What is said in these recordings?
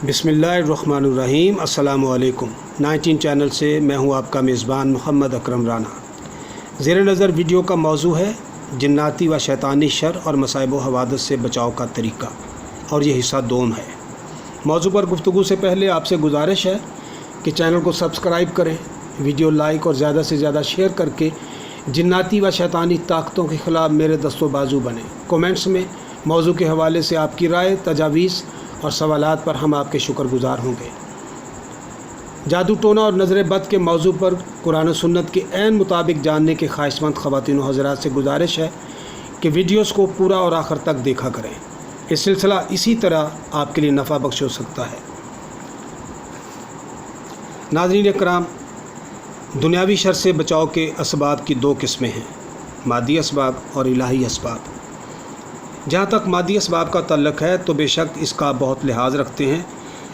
बिस्मिल्लाहिर्रहमानिर्रहीम। अस्सलामु अलैकुम। 19 चैनल से मैं हूं आपका मेज़बान मोहम्मद अकरम राना। ज़ेर नज़र वीडियो का मौजू है जिन्नाती व शैतानी शर और मसाइब व हवादत से बचाव का तरीका, और ये हिस्सा 2 है। मौजू पर गुफ्तगू से पहले आपसे गुजारिश है कि चैनल को सब्सक्राइब करें, वीडियो लाइक और ज़्यादा से ज़्यादा शेयर करके जिन्नाती व शैतानी ताकतों के ख़िलाफ़ मेरे दस्तो बाजू बने। कमेंट्स में मौजू के हवाले से आपकी राय, तजावीज़ और सवालात पर हम आपके शुक्रगुज़ार होंगे। जादू टोना और नज़र बद के मौजू पर कुरान और सुन्नत के ऐन मुताबिक जानने के ख्वाहिशमंद ख़वातीन व हज़रात से गुजारिश है कि वीडियोस को पूरा और आखिर तक देखा करें। ये सिलसिला इसी तरह आपके लिए नफ़ा बख्श हो सकता है। नाज़रीन इकराम, दुनियावी शर से बचाव के असबाब की 2 किस्में हैं, मादी असबाब और इलाही असबाब। जहाँ तक मादी असबाब का तल्लुक़ है तो बेशक इसका बहुत लिहाज रखते हैं।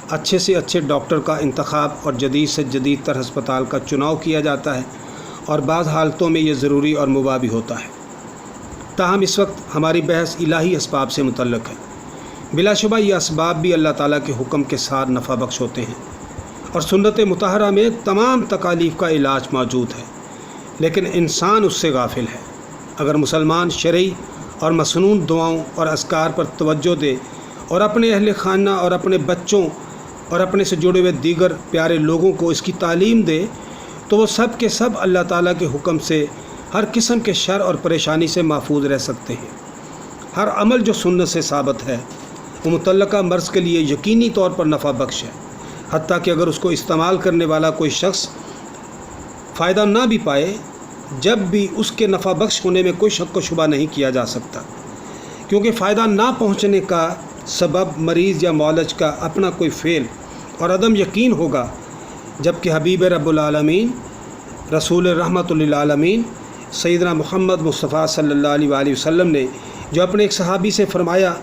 अच्छे से अच्छे डॉक्टर का इंतखाब और जदीद से जदीद तर हस्पताल का चुनाव किया जाता है, और बाज़ हालतों में ये ज़रूरी और मुबा भी होता है। ताहम इस वक्त हमारी बहस इलाही असबाब से मुतल्लक़ है। बिलाशुबा ये असबाब भी अल्लाह ताला के हुक्म के साथ नफ़ा बख्श होते हैं, और सुन्नत मुतहरा में तमाम तकालीफ़ का इलाज मौजूद है, लेकिन इंसान उससे गाफिल है। अगर मुसलमान शरई और मसनून दुआओं और अस्कार पर तवज्जो दे और अपने अहल खाना और अपने बच्चों और अपने से जुड़े हुए दीगर प्यारे लोगों को इसकी तालीम दे, तो वो सब के सब अल्लाह ताला के हुक्म से हर किस्म के शर और परेशानी से महफूज रह सकते हैं। हर अमल जो सुन्नत से साबित है वो मुतल्लका मर्ज़ के लिए यकीनी तौर पर नफ़ा बख्श है, हत्ता कि अगर उसको इस्तेमाल करने वाला कोई शख्स फ़ायदा ना भी पाए, जब भी उसके नफ़ा बख्श होने में कोई शक व शुबा नहीं किया जा सकता, क्योंकि फ़ायदा ना पहुँचने का सबब मरीज़ या मौलज का अपना कोई फ़ेल और अदम यकीन होगा, जबकि हबीब रब्बुल आलमीन रसूल रहमतुल लिल आलमीन सैयदना मुहम्मद मुस्तफ़ा सल्लल्लाहु अलैहि वसल्लम ने जो अपने एक सहाबी से फ़रमाया,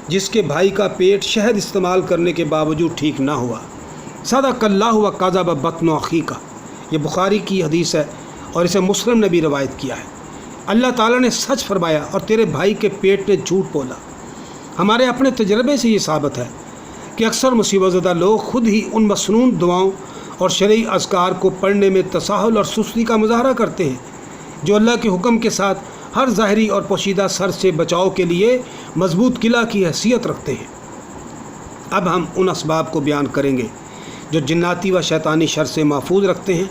जिसके भाई का पेट शहद इस्तेमाल करने के बावजूद ठीक ना हुआ, सदक़ल्लाहु व कज़ब बत्नु अख़ीका, ये बुखारी की हदीस है और इसे मुस्लिम ने भी रवायत किया है। अल्लाह ताला ने सच फरमाया और तेरे भाई के पेट ने झूठ बोला। हमारे अपने तजर्बे से ये साबित है कि अक्सर मुसीबतज़दा लोग ख़ुद ही उन मसनून दुआओं और शरई अज़कार को पढ़ने में तसाहुल और सुस्ती का मुज़ाहरा करते हैं, जो अल्लाह के हुक्म के साथ हर ज़ाहरी और पोशीदा शर से बचाव के लिए मजबूत किला की हैसियत रखते हैं। अब हम उन असबाब को बयान करेंगे जो जिन्नाती व शैतानी शर से महफूज रखते हैं,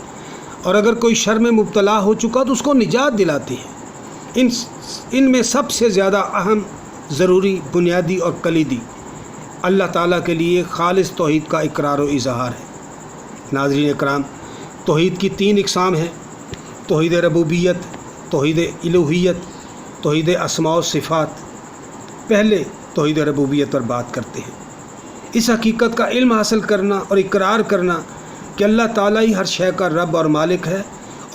और अगर कोई शर में मुब्तला हो चुका तो उसको निजात दिलाती है। इनमें सबसे ज़्यादा अहम, ज़रूरी, बुनियादी और कलीदी अल्लाह ताला के लिए खालिस तौहीद का इकरार व इज़हार है। नाज़रीन इकराम, तौहीद की 3 इक़साम हैं: तौहीद रबूबियत, तौहीद इलूहियत, तौहीद अस्मा व सिफ़ात। पहले तौहीद रबूबियत पर बात करते हैं। इस हकीकत का इल्म हासिल करना और इकरार करना कि अल्लाह ताला ही हर शय का रब और मालिक है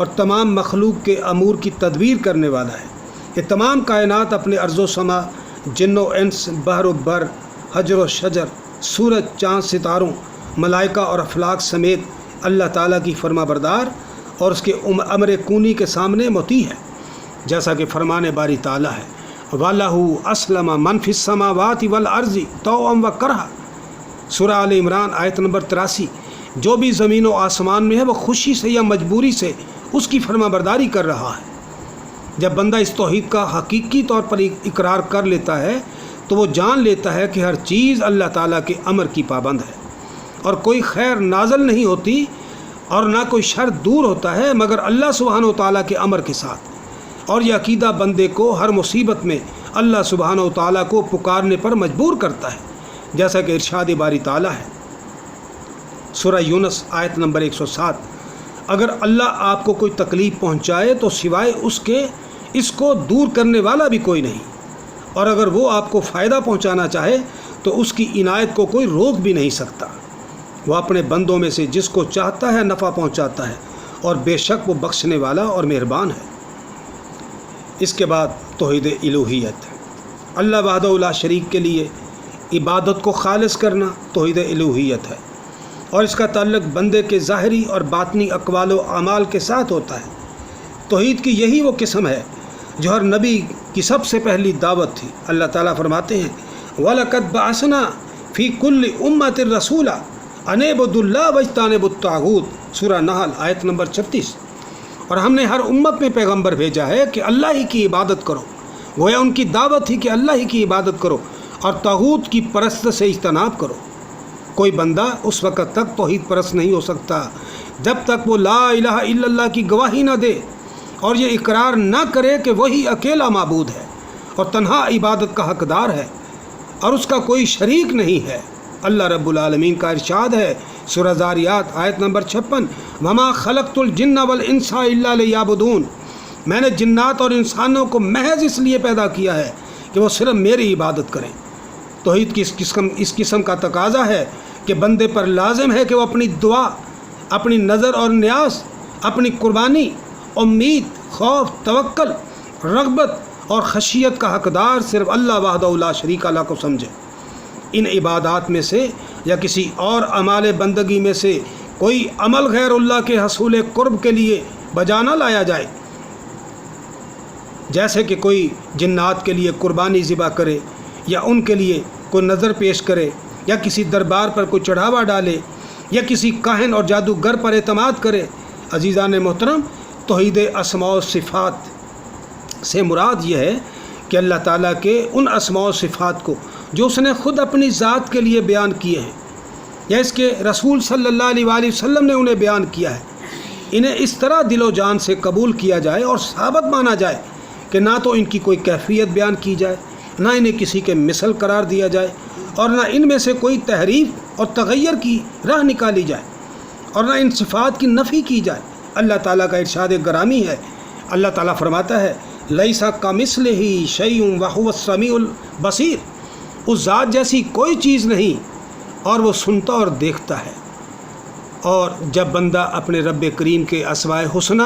और तमाम मखलूक के अमूर की तदबीर करने वाला है। ये तमाम कायनात अपने अर्ज़ो समा, जिन्नो इंस, बहर व बर, हजर व शजर, सूरज, चाँद, सितारों, मलाइका और अफलाक समेत अल्लाह ताला की फरमाबरदार और उसके अमर कूनी के सामने मोती है। जैसा कि फरमाने बारी ताला है, वलहु अस्लमा मन फिस समावाति वल अर्ज़ि तौअम व करहा। सूरह आल इमरान आयत नंबर 83। जो भी ज़मीन व आसमान में है वह खुशी से या मजबूरी से उसकी फरमाबरदारी कर रहा है। जब बंदा इस तौहीद का हकीकी तौर पर इकरार कर लेता है तो वो जान लेता है कि हर चीज़ अल्लाह ताला के अमर की पाबंद है, और कोई खैर नाज़िल नहीं होती और ना कोई शर दूर होता है मगर अल्लाह सुब्हानहू तआला के अमर के साथ। और यह अकीदा बंदे को हर मुसीबत में अल्लाह सुब्हानहू तआला को पुकारने पर मजबूर करता है, जैसा कि इरशाद बारी ताला है सूरह यूनुस आयत नंबर 107, अगर अल्लाह आपको कोई तकलीफ़ पहुँचाए तो सिवाय उसके इसको दूर करने वाला भी कोई नहीं, और अगर वो आपको फ़ायदा पहुँचाना चाहे तो उसकी इनायत को कोई रोक भी नहीं सकता। वो अपने बंदों में से जिसको चाहता है नफ़ा पहुँचाता है, और बेशक वो बख्शने वाला और मेहरबान है। इसके बाद तौहीद इलूहियत, अल्लाह वहदहू ला शरीक के लिए इबादत को खालिस करना तौहीद इलूहियत है, और इसका ताल्लुक़ बंदे के ज़ाहरी और बातनी अक़वाल व अमाल के साथ होता है। तौहीद की यही वो किस्म है जो हर नबी की सबसे पहली दावत थी। अल्लाह ताला फरमाते हैं, वलक़द बअसना فی کل امت الرسول ان اعبدوا اللہ واجتنبوا الطاغوت، سورہ نحل آیت نمبر 36۔ اور ہم نے ہر امت میں پیغمبر بھیجا ہے کہ اللہ ہی کی عبادت کرو، گویا ان کی دعوت تھی کہ اللہ ہی کی عبادت کرو اور طاغوت کی پرست سے اجتناب کرو۔ کوئی بندہ اس وقت تک توحید پرست نہیں ہو سکتا جب تک وہ لا الہ الا اللہ کی گواہی نہ دے اور یہ اقرار نہ کرے کہ وہی اکیلا معبود ہے اور تنہا عبادت کا حقدار ہے اور اس کا کوئی شریک نہیں ہے۔ اللہ رب العالمین کا ارشاد ہے سورہ ذاریات آیت نمبر 56، وما خلقت الجن والانس الا لیعبدون، میں نے جنات اور انسانوں کو محض اس لیے پیدا کیا ہے کہ وہ صرف میری عبادت کریں۔ توحید کی اس قسم کا تقاضا ہے کہ بندے پر لازم ہے کہ وہ اپنی دعا، اپنی نظر اور نیاز، اپنی قربانی، امید، خوف، توکل، رغبت اور خشیت کا حقدار صرف اللہ وحدہ لا شریک له کو سمجھے۔ ان عبادات میں سے یا کسی اور اعمال بندگی میں سے کوئی عمل غیر اللہ کے حصول قرب کے لیے بجا نہ لایا جائے، جیسے کہ کوئی جنات کے لیے قربانی ذبح کرے یا ان کے لیے کوئی نظر پیش کرے یا کسی دربار پر کوئی چڑھاوا ڈالے یا کسی کاہن اور جادوگر پر اعتماد کرے۔ عزیزان محترم، توحید اسماء و صفات سے مراد یہ ہے کہ اللہ تعالیٰ کے ان اسماء و صفات کو جو اس نے خود اپنی ذات کے لیے بیان کیے ہیں یا اس کے رسول صلی اللہ علیہ وآلہ وسلم نے انہیں بیان کیا ہے، انہیں اس طرح دل و جان سے قبول کیا جائے اور ثابت مانا جائے کہ نہ تو ان کی کوئی کیفیت بیان کی جائے، نہ انہیں کسی کے مثل قرار دیا جائے، اور نہ ان میں سے کوئی تحریف اور تغیر کی راہ نکالی جائے، اور نہ ان صفات کی نفی کی جائے۔ اللہ تعالیٰ کا ارشاد گرامی ہے، اللہ تعالیٰ فرماتا ہے لیس کمثلہ شیء وہو السمیع البصیر، اس ذات جیسی کوئی چیز نہیں اور وہ سنتا اور دیکھتا ہے۔ اور جب بندہ اپنے رب کریم کے اسماء حسنہ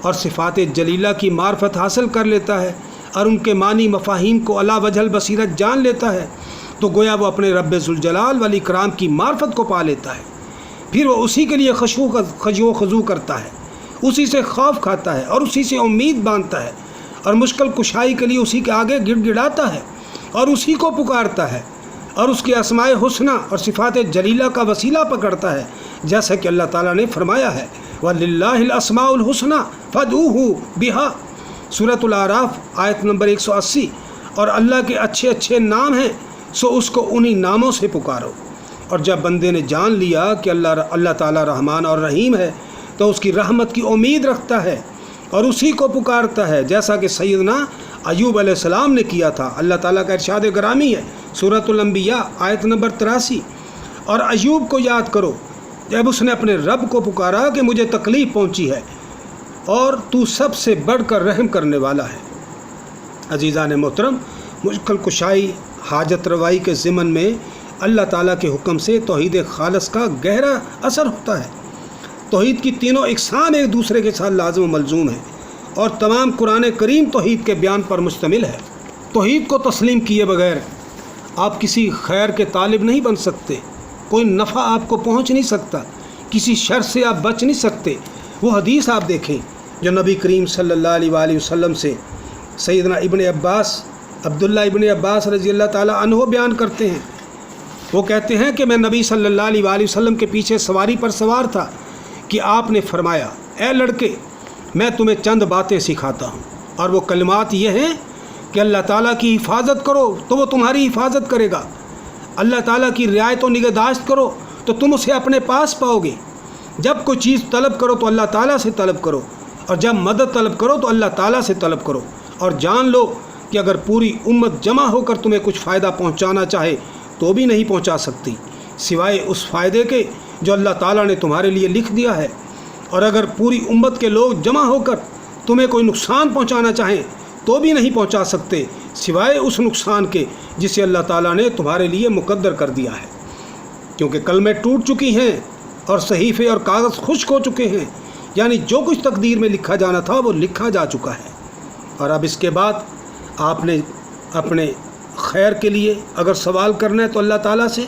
اور صفات جلیلہ کی معرفت حاصل کر لیتا ہے اور ان کے معنی مفاہیم کو علی وجہ البصیرت جان لیتا ہے تو گویا وہ اپنے رب ذوالجلال والاکرام کی معرفت کو پا لیتا ہے۔ پھر وہ اسی کے لیے خشوع و خضوع کرتا ہے، اسی سے خوف کھاتا ہے اور اسی سے امید باندھتا ہے اور مشکل کشائی کے لیے اسی کے آگے گڑ گڑاتا ہے اور اسی کو پکارتا ہے اور اس کے اسماء حسنہ اور صفات جلیلہ کا وسیلہ پکڑتا ہے، جیسا کہ اللہ تعالیٰ نے فرمایا ہے وَلِلَّهِ الْأَسْمَاءُ الْحُسْنَى فَادْعُوهُ بِهَا، سورۃ الاعراف آیت نمبر 180۔ اور اللہ کے اچھے اچھے نام ہیں سو اس کو انہی ناموں سے پکارو۔ اور جب بندے نے جان لیا کہ اللہ تعالیٰ رحمان اور رحیم ہے تو اس کی رحمت کی امید رکھتا ہے اور اسی کو پکارتا ہے، جیسا کہ سیدنا ایوب علیہ السلام نے کیا تھا۔ اللہ تعالیٰ کا ارشاد گرامی ہے سورۃ الانبیاء آیت نمبر 83، اور ایوب کو یاد کرو جب اس نے اپنے رب کو پکارا کہ مجھے تکلیف پہنچی ہے اور تو سب سے بڑھ کر رحم کرنے والا ہے۔ عزیزان محترم، مشکل کشائی، حاجت روائی کے ضمن میں اللہ تعالیٰ کے حکم سے توحید خالص کا گہرا اثر ہوتا ہے۔ توحید کی تینوں اقسام ایک دوسرے کے ساتھ لازم و ملزوم ہیں اور تمام قرآن کریم توحید کے بیان پر مشتمل ہے۔ توحید کو تسلیم کیے بغیر آپ کسی خیر کے طالب نہیں بن سکتے، کوئی نفع آپ کو پہنچ نہیں سکتا، کسی شر سے آپ بچ نہیں سکتے۔ وہ حدیث آپ دیکھیں جو نبی کریم صلی اللہ علیہ وآلہ وسلم سے سیدنا ابن عباس، عبداللہ ابن عباس رضی اللہ تعالیٰ عنہ بیان کرتے ہیں۔ وہ کہتے ہیں کہ میں نبی صلی اللہ علیہ وآلہ وسلم کے پیچھے سواری پر سوار تھا کہ آپ نے فرمایا اے لڑکے، میں تمہیں چند باتیں سکھاتا ہوں، اور وہ کلمات یہ ہیں کہ اللہ تعالیٰ کی حفاظت کرو تو وہ تمہاری حفاظت کرے گا، اللہ تعالیٰ کی رعایت و نگہداشت کرو تو تم اسے اپنے پاس پاؤ گے، جب کوئی چیز طلب کرو تو اللہ تعالیٰ سے طلب کرو، اور جب مدد طلب کرو تو اللہ تعالیٰ سے طلب کرو، اور جان لو کہ اگر پوری امت جمع ہو کر تمہیں کچھ فائدہ پہنچانا چاہے تو بھی نہیں پہنچا سکتی سوائے اس فائدے کے جو اللہ تعالیٰ نے تمہارے لیے لکھ دیا ہے، اور اگر پوری امت کے لوگ جمع ہو کر تمہیں کوئی نقصان پہنچانا چاہیں تو بھی نہیں پہنچا سکتے سوائے اس نقصان کے جسے اللہ تعالیٰ نے تمہارے لیے مقدر کر دیا ہے، کیونکہ کلمیں ٹوٹ چکی ہیں اور صحیفے اور کاغذ خشک ہو چکے ہیں، یعنی جو کچھ تقدیر میں لکھا جانا تھا وہ لکھا جا چکا ہے۔ اور اب اس کے بعد آپ نے اپنے خیر کے لیے اگر سوال کرنا ہے تو اللہ تعالیٰ سے،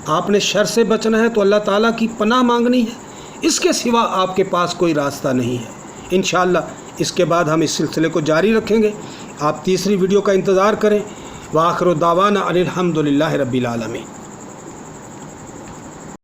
آپ نے شر سے بچنا ہے تو اللہ تعالیٰ کی پناہ مانگنی ہے، اس کے سوا آپ کے پاس کوئی راستہ نہیں ہے۔ انشاءاللہ اس کے بعد ہم اس سلسلے کو جاری رکھیں گے، آپ تیسری ویڈیو کا انتظار کریں۔ وآخر دعوانا ان الحمد للہ رب العالمین۔